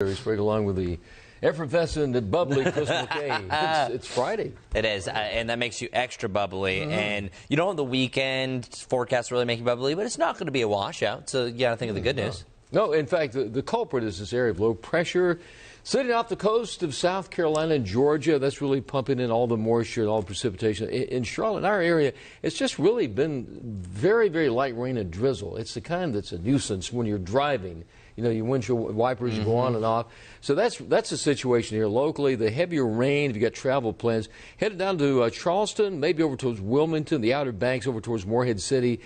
Right along with the effervescent, bubbly Chris Mulcahy. It's Friday. It is, and that makes you extra bubbly. And you don't have the weekend forecast really make you bubbly, but it's not going to be a washout. So you got to think of the good news. No, in fact, the culprit is this area of low pressure sitting off the coast of South Carolina and Georgia. That's really pumping in all the moisture and all the precipitation. In Charlotte, our area, it's just really been very, very light rain and drizzle. It's the kind that's a nuisance when you're driving. You know, your windshield wipers go on and off. So that's the situation here locally. The heavier rain, if you got travel plans, headed down to Charleston, maybe over towards Wilmington, the Outer Banks, over towards Morehead City.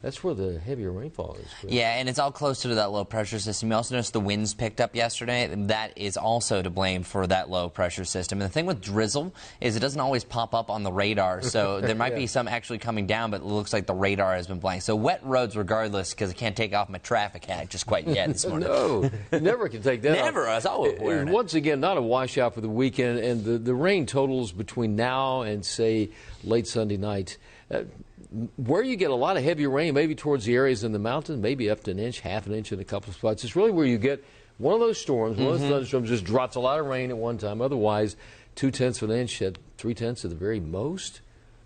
That's where the heavier rainfall is. Yeah, and it's all closer to that low pressure system. You also noticed the winds picked up yesterday. That is also to blame for that low pressure system. And the thing with drizzle is it doesn't always pop up on the radar. So there might be some actually coming down, but it looks like the radar has been blank. So wet roads regardless, because I can't take off my traffic hat just quite yet this morning. No, you never can take that Never. off. I was always wearing it. Once again, not a washout for the weekend. And the rain totals between now and, say, late Sunday night. Where you get a lot of heavy rain, maybe towards the areas in the mountains, maybe up to an inch, half an inch in a couple of spots. It's really where you get one of those storms, one of those thunderstorms just drops a lot of rain at one time. Otherwise, 2/10 of an inch at 3/10 at the very most.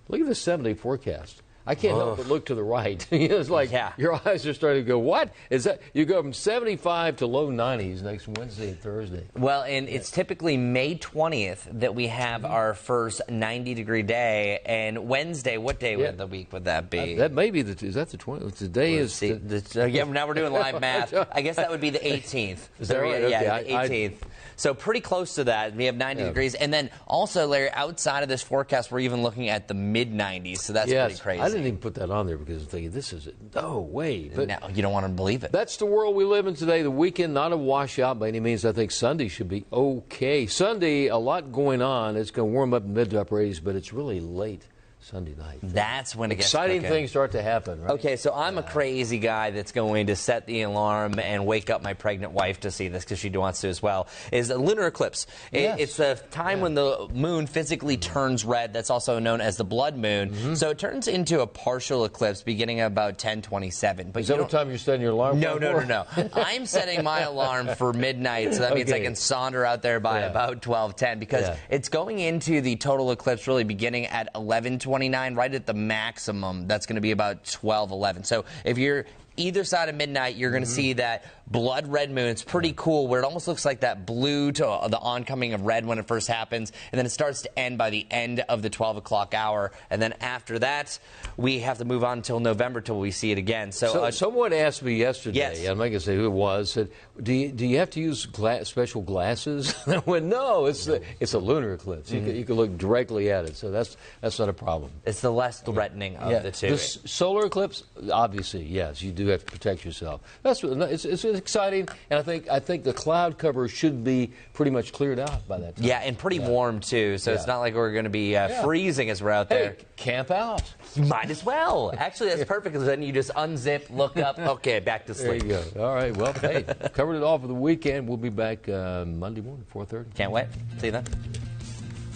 Look at the 7-day forecast. I can't help but look to the right. It's like your eyes are starting to go, what? Is that? You go from 75 to low 90s next Wednesday and Thursday. Well, and it's typically May 20th that we have our first 90-degree day. And Wednesday, what day of the week would that be? That may be is that the 20th? Today is. Yeah, now we're doing live math. I guess that would be the 18th. Is that right? Yeah, the 18th. So pretty close to that. We have 90 degrees. And then also, Larry, outside of this forecast, we're even looking at the mid-90s. So that's pretty crazy. I didn't even put that on there because I'm thinking, this is no way. But no, you don't want to believe it. That's the world we live in today. The weekend, not a washout by any means. I think Sunday should be okay. Sunday, a lot going on. It's going to warm up in mid to upper 80s, but it's really late Sunday night. That's when it gets exciting things start to happen, right? Okay, so I'm a crazy guy that's going to set the alarm and wake up my pregnant wife to see this because she wants to as well. Is a lunar eclipse. It's a time when the moon physically turns red. That's also known as the blood moon. So it turns into a partial eclipse beginning at about 10:27. But is that what time you're setting your alarm? No. I'm setting my alarm for midnight, so that means I can saunter out there by about 12:10 because it's going into the total eclipse really beginning at 11:29, right at the maximum. That's going to be about 12:11. So if you're either side of midnight, you're going to see that blood red moon. It's pretty cool where it almost looks like that blue to the oncoming of red when it first happens, and then it starts to end by the end of the 12 o'clock hour. And then after that, we have to move on until November till we see it again. So someone asked me yesterday, I'm not going to say who it was, said, do you have to use special glasses? I went, no, it's a lunar eclipse. You can look directly at it, so that's not a problem. It's the less threatening of the two. The solar eclipse, obviously, yes, you do have to protect yourself. It's exciting, and I think the cloud cover should be pretty much cleared out by that time. Yeah, and pretty warm too. So it's not like we're going to be freezing as we're out there. Hey, camp out. You might as well. Actually, that's perfect because then you just unzip, look up. Okay, back to sleep. There you go. All right. Well, hey, covered it all for the weekend. We'll be back Monday morning, 4:30. Can't wait. See you then.